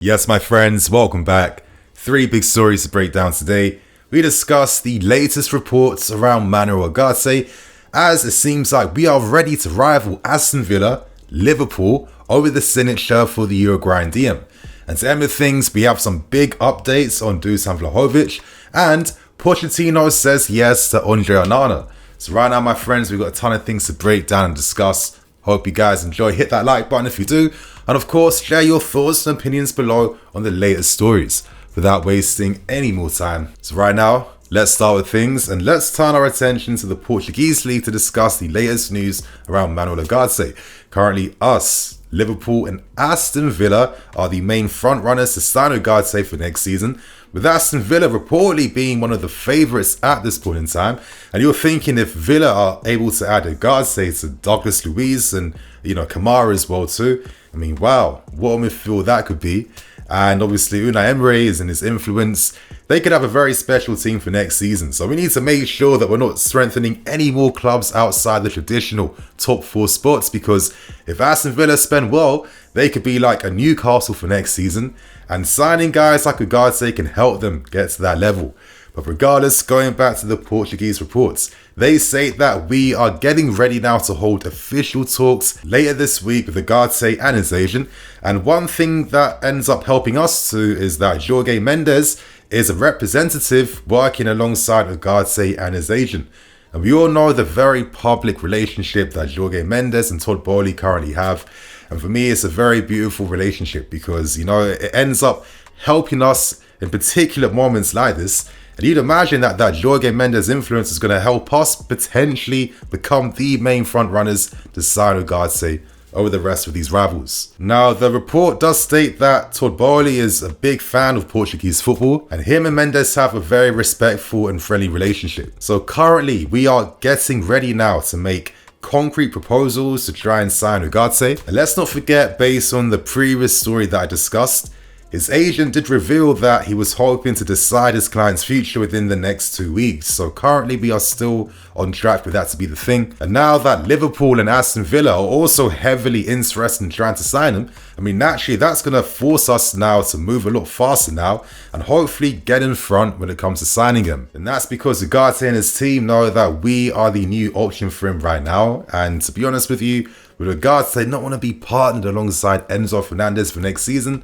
Yes, my friends, welcome back. Three big stories to break down today. We discuss the latest reports around Manuel Ugarte, as it seems like we are ready to rival Aston Villa, Liverpool, over the signature for the Uruguayan DM. And to end with things, we have some big updates on Dusan Vlahovic, and Pochettino says yes to Andre Onana. So right now, my friends, we've got a ton of things to break down and discuss. Hope you guys enjoy. Hit that like button if you do. And of course, share your thoughts and opinions below on the latest stories without wasting any more time. So right now, let's start with things and let's turn our attention to the Portuguese league to discuss the latest news around Manuel Ugarte. Currently, us, Liverpool and Aston Villa are the main front runners to sign Ugarte for next season, with Aston Villa reportedly being one of the favourites at this point in time. And you're thinking, if Villa are able to add Ugarte to Douglas Luiz and Kamara as well too, I mean, wow, what a midfield that could be. And obviously Unai Emery is in his influence. They could have a very special team for next season. So we need to make sure that we're not strengthening any more clubs outside the traditional top four spots, because if Aston Villa spend well, they could be like a Newcastle for next season. And signing guys like Ugarte can help them get to that level. But regardless, going back to the Portuguese reports, they say that we are getting ready now to hold official talks later this week with Ugarte and his agent. And one thing that ends up helping us too is that Jorge Mendes is a representative working alongside Ugarte and his agent. And we all know the very public relationship that Jorge Mendes and Todd Boehly currently have. And for me, it's a very beautiful relationship because, it ends up helping us in particular moments like this. And you'd imagine that Jorge Mendes' influence is going to help us potentially become the main front runners to sign Ugarte over the rest of these rivals. Now, the report does state that Todd Boehly is a big fan of Portuguese football, and him and Mendes have a very respectful and friendly relationship. So currently, we are getting ready now to make concrete proposals to try and sign Ugarte. And let's not forget, based on the previous story that I discussed, his agent did reveal that he was hoping to decide his client's future within the next 2 weeks. So currently we are still on track for that to be the thing. And now that Liverpool and Aston Villa are also heavily interested in trying to sign him, I mean, naturally that's going to force us now to move a lot faster now and hopefully get in front when it comes to signing him. And that's because Ugarte and his team know that we are the new option for him right now. And to be honest with you, with Ugarte not want to be partnered alongside Enzo Fernandez for next season,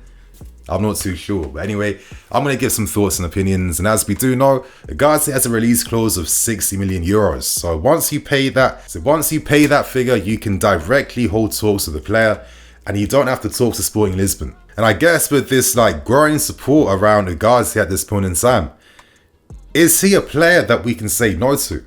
I'm not too sure. But anyway, I'm going to give some thoughts and opinions. And as we do know, Ugarte has a release clause of 60 million euros. So once you pay that figure, you can directly hold talks with the player and you don't have to talk to Sporting Lisbon. And I guess with this growing support around Ugarte at this point in time, is he a player that we can say no to?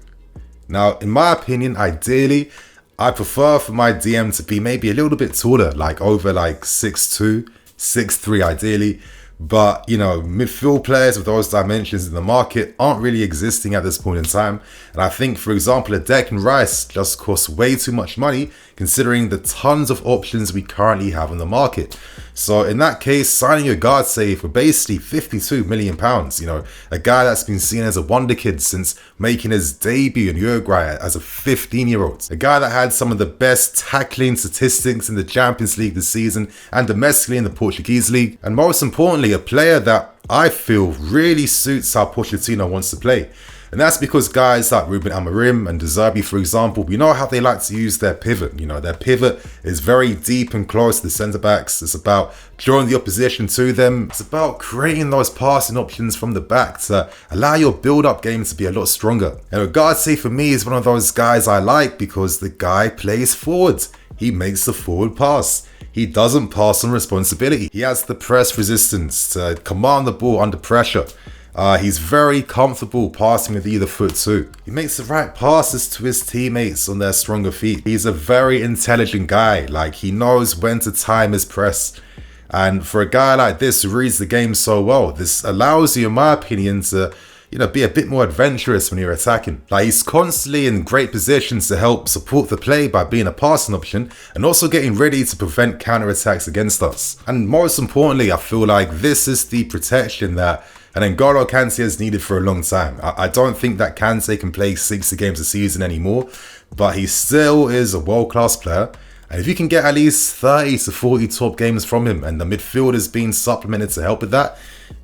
Now, in my opinion, ideally, I prefer for my DM to be maybe a little bit taller, over 6'2", 6'3" ideally, but midfield players with those dimensions in the market aren't really existing at this point in time. And I think, for example, a Declan Rice just costs way too much money considering the tons of options we currently have on the market. So in that case, signing Ugarte for basically £52 million, a guy that's been seen as a wonder kid since making his debut in Uruguay as a 15-year-old, a guy that had some of the best tackling statistics in the Champions League this season and domestically in the Portuguese league, and most importantly, a player that I feel really suits how Pochettino wants to play. And that's because guys like Ruben Amorim and De Zerbi, for example, we know how they like to use their pivot. Their pivot is very deep and close to the centre-backs. It's about drawing the opposition to them. It's about creating those passing options from the back to allow your build-up game to be a lot stronger. And Ugarte, for me, is one of those guys I like because the guy plays forward. He makes the forward pass. He doesn't pass on responsibility. He has the press resistance to command the ball under pressure. He's very comfortable passing with either foot too. He makes the right passes to his teammates on their stronger feet. He's a very intelligent guy. He knows when to time his press. And for a guy like this who reads the game so well, this allows you, in my opinion, to be a bit more adventurous when you're attacking. He's constantly in great positions to help support the play by being a passing option and also getting ready to prevent counter-attacks against us. And most importantly, I feel like this is the protection that an N'Golo Kante has needed for a long time. I don't think that Kante can play 60 games a season anymore, but he still is a world-class player. And if you can get at least 30 to 40 top games from him and the midfield is being supplemented to help with that,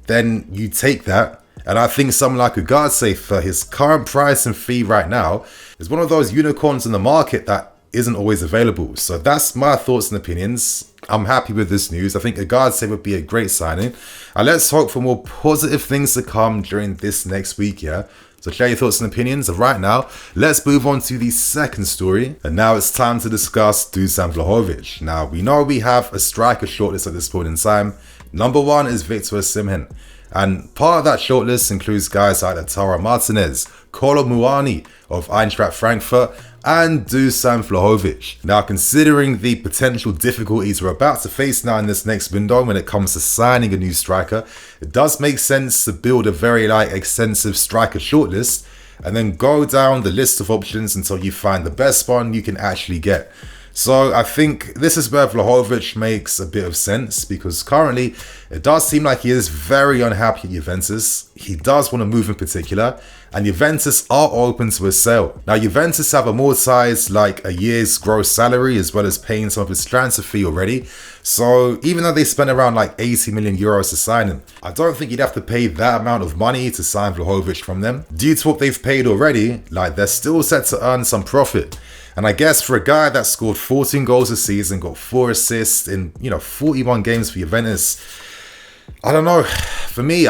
then you take that. And I think someone like Ugarte, for his current price and fee right now, is one of those unicorns in the market that isn't always available. So that's my thoughts and opinions. I'm happy with this news. I think Ugarte would be a great signing. And let's hope for more positive things to come during this next week, yeah? So share your thoughts and opinions. And right now, let's move on to the second story. And now it's time to discuss Dusan Vlahovic. Now, we know we have a striker shortlist at this point in time. Number 1 is Victor Osimhen. And part of that shortlist includes guys like Lautaro Martinez, Kolo Muani of Eintracht Frankfurt, and Dusan Vlahovic. Now, considering the potential difficulties we're about to face now in this next window when it comes to signing a new striker, it does make sense to build a very extensive striker shortlist and then go down the list of options until you find the best one you can actually get. So I think this is where Vlahovic makes a bit of sense, because currently it does seem like he is very unhappy at Juventus. He does want to move in particular, and Juventus are open to a sale. Now, Juventus have amortized like a year's gross salary as well as paying some of his transfer fee already. So even though they spent around like 80 million euros to sign him, I don't think you'd have to pay that amount of money to sign Vlahovic from them. Due to what they've paid already, like they're still set to earn some profit. And I guess for a guy that scored 14 goals a season, got 4 assists in, 41 games for Juventus, I don't know. For me,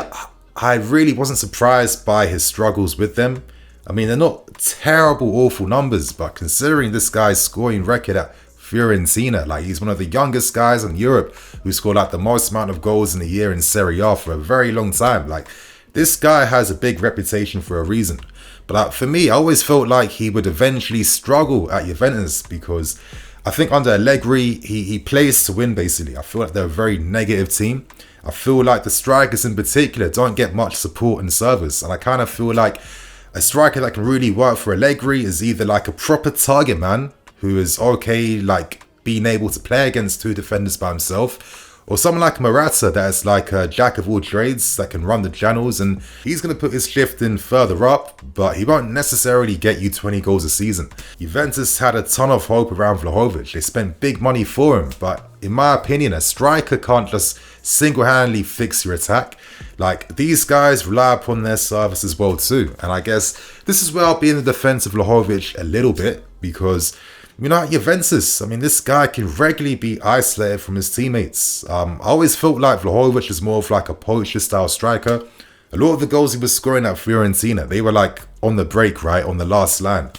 I really wasn't surprised by his struggles with them. I mean, they're not terrible, awful numbers, but considering this guy's scoring record at Fiorentina, like he's one of the youngest guys in Europe who scored like the most amount of goals in a year in Serie A for a very long time. Like, this guy has a big reputation for a reason. But for me, I always felt like he would eventually struggle at Juventus, because I think under Allegri, he plays to win, basically. I feel like they're a very negative team. I feel like the strikers in particular don't get much support and service. And I kind of feel like a striker that can really work for Allegri is either like a proper target man who is okay, like being able to play against 2 defenders by himself, or someone like Morata that is like a jack of all trades that can run the channels, and he's going to put his shift in further up, but he won't necessarily get you 20 goals a season. Juventus had a ton of hope around Vlahovic. They spent big money for him, but in my opinion, a striker can't just single-handedly fix your attack. Like, these guys rely upon their service as well too. And I guess this is where I'll be in the defense of Vlahovic a little bit, because at Juventus, I mean, this guy can regularly be isolated from his teammates. I always felt like Vlahovic was more of like a Pochettino style striker. A lot of the goals he was scoring at Fiorentina, they were like on the break, right, on the last line.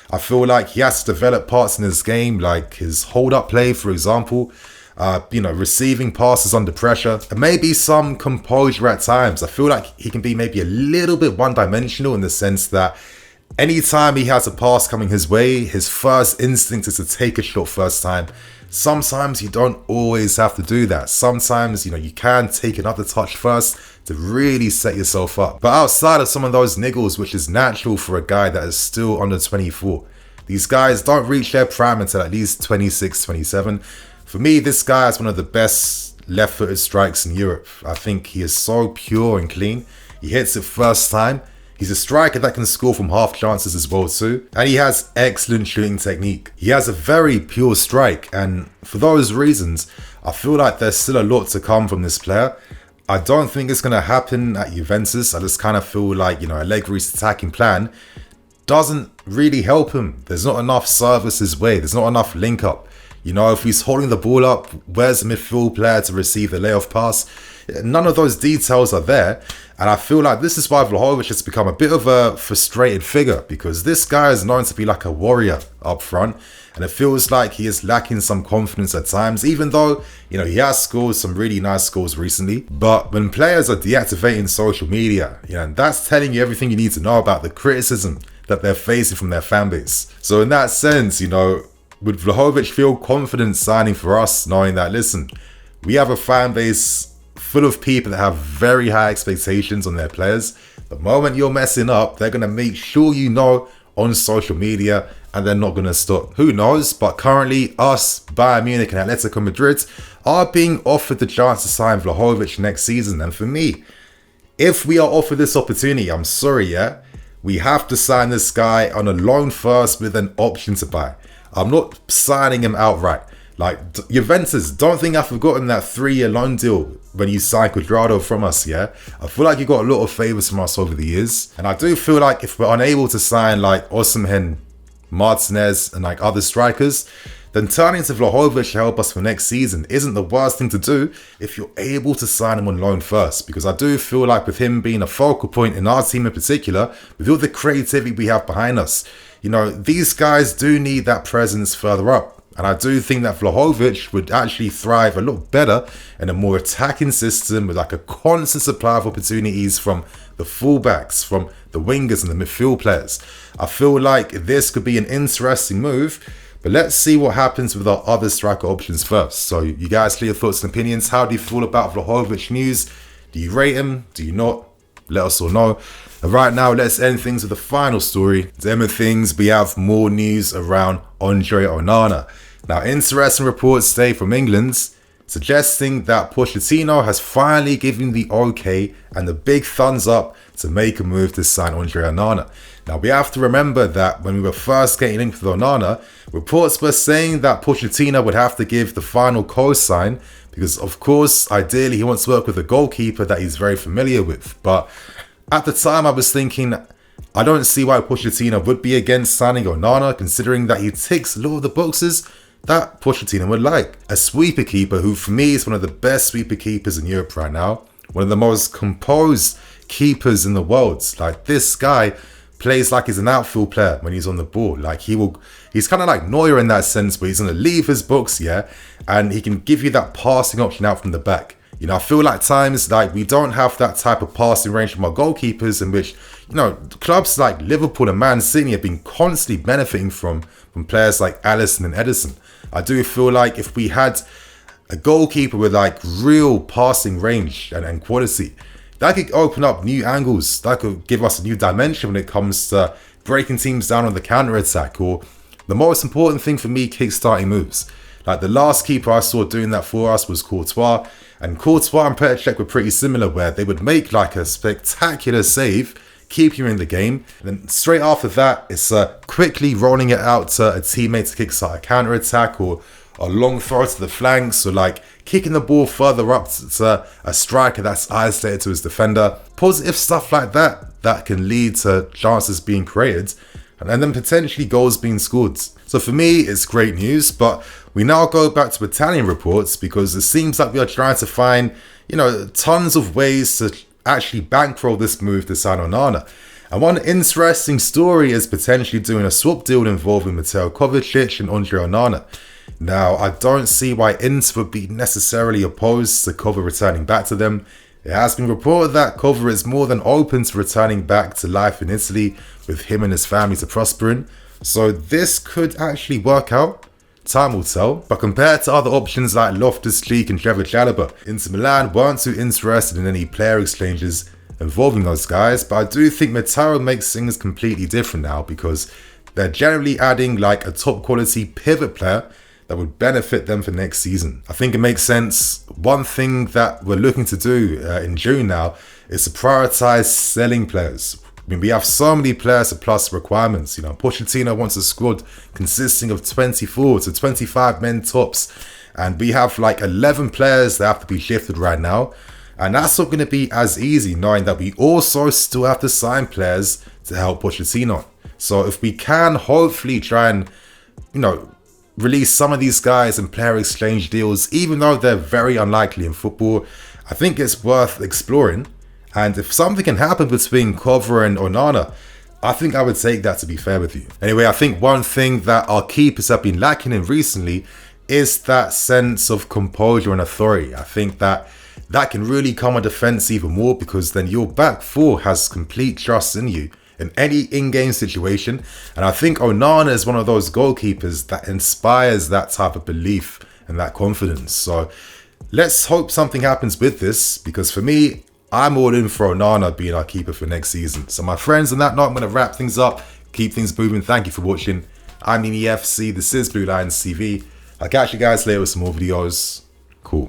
I feel like he has to develop parts in his game, like his hold-up play, for example. Receiving passes under pressure, and maybe some composure at times. I feel like he can be maybe a little bit one-dimensional in the sense that anytime he has a pass coming his way, his first instinct is to take a shot first time. Sometimes you don't always have to do that. Sometimes, you can take another touch first to really set yourself up. But outside of some of those niggles, which is natural for a guy that is still under 24, these guys don't reach their prime until at least 26, 27. For me, this guy is one of the best left-footed strikes in Europe. I think he is so pure and clean. He hits it first time. He's a striker that can score from half chances as well too. And he has excellent shooting technique. He has a very pure strike. And for those reasons, I feel like there's still a lot to come from this player. I don't think it's going to happen at Juventus. I just kind of feel like, Allegri's attacking plan doesn't really help him. There's not enough service his way. There's not enough link up. If he's holding the ball up, where's the midfield player to receive the layoff pass? None of those details are there. And I feel like this is why Vlahovic has become a bit of a frustrated figure, because this guy is known to be like a warrior up front. And it feels like he is lacking some confidence at times, even though, he has scored some really nice goals recently. But when players are deactivating social media, that's telling you everything you need to know about the criticism that they're facing from their fan base. So in that sense, would Vlahovic feel confident signing for us, knowing that, listen, we have a fan base full of people that have very high expectations on their players. The moment you're messing up, they're going to make sure on social media, and they're not going to stop. Who knows? But currently, us, Bayern Munich and Atletico Madrid are being offered the chance to sign Vlahovic next season. And for me, if we are offered this opportunity, I'm sorry, we have to sign this guy on a loan first with an option to buy. I'm not signing him outright. Like, Juventus, don't think I've forgotten that 3-year loan deal when you signed Cuadrado from us, yeah? I feel like you got a lot of favours from us over the years. And I do feel like if we're unable to sign like Osimhen, Martinez and like other strikers, then turning to Vlahovic to help us for next season isn't the worst thing to do if you're able to sign him on loan first. Because I do feel like with him being a focal point in our team in particular, with all the creativity we have behind us, you know, these guys do need that presence further up. And I do think that Vlahovic would actually thrive a lot better in a more attacking system with like a constant supply of opportunities from the fullbacks, from the wingers and the midfield players. I feel like this could be an interesting move, but let's see what happens with our other striker options first. So you guys clear your thoughts and opinions. How do you feel about Vlahovic news? Do you rate him? Do you not? Let us all know. And right now, let's end things with the final story. To end things, we have more news around Andre Onana. Now, interesting reports today from England suggesting that Pochettino has finally given the okay and the big thumbs up to make a move to sign Andre Onana. Now, we have to remember that when we were first getting linked with Onana, reports were saying that Pochettino would have to give the final co-sign because, of course, ideally he wants to work with a goalkeeper that he's very familiar with. But at the time, I was thinking, I don't see why Pochettino would be against signing Onana, considering that he ticks a lot of the boxes that Pochettino would like. A sweeper keeper who for me is one of the best sweeper keepers in Europe right now. One of the most composed keepers in the world. Like, this guy plays like he's an outfield player when he's on the ball. Like, he's kind of like Neuer in that sense, where he's going to leave his box, yeah, and he can give you that passing option out from the back. You know, I feel like times like we don't have that type of passing range from our goalkeepers, in which, you know, clubs like Liverpool and Man City have been constantly benefiting from players like Alisson and Edison. I do feel like if we had a goalkeeper with like real passing range and quality, that could open up new angles. That could give us a new dimension when it comes to breaking teams down on the counter-attack, or the most important thing for me, kick-starting moves. Like, the last keeper I saw doing that for us was Courtois, and Courtois and Petr Cech were pretty similar, where they would make like a spectacular save, keep you in the game, and then straight after that, it's quickly rolling it out to a teammate to kickstart a counter-attack, or a long throw to the flanks, or like kicking the ball further up to a striker that's isolated to his defender. Positive stuff like that can lead to chances being created, and then potentially goals being scored. So for me, it's great news, but we now go back to Italian reports because it seems like we are trying to find, you know, tons of ways to actually bankroll this move to sign Onana. And one interesting story is potentially doing a swap deal involving Mateo Kovacic and Andre Onana. Now, I don't see why Inter would be necessarily opposed to Kova returning back to them. It has been reported that Kova is more than open to returning back to life in Italy with him and his family to prosper in. So this could actually work out. Time will tell. But compared to other options like Loftus-Cheek and Trevor Chalobah, Inter Milan weren't too interested in any player exchanges involving those guys. But I do think Mateo makes things completely different now, because they're generally adding like a top quality pivot player that would benefit them for next season. I think it makes sense. One thing that we're looking to do in June now is to prioritize selling players. I mean, we have so many players with plus requirements. You know, Pochettino wants a squad consisting of 24 to 25 men tops, and we have like 11 players that have to be shifted right now. And that's not going to be as easy, knowing that we also still have to sign players to help Pochettino. So if we can hopefully try and, you know, release some of these guys in player exchange deals, even though they're very unlikely in football, I think it's worth exploring. And if something can happen between Kova and Onana, I think I would take that, to be fair with you. Anyway, I think one thing that our keepers have been lacking in recently is that sense of composure and authority. I think that can really come on defense even more, because then your back four has complete trust in you in any in-game situation. And I think Onana is one of those goalkeepers that inspires that type of belief and that confidence. So let's hope something happens with this, because for me, I'm all in for Onana being our keeper for next season. So my friends, on that note, I'm going to wrap things up, keep things moving. Thank you for watching. I'm EFC. This is Blue Lions TV. I'll catch you guys later with some more videos.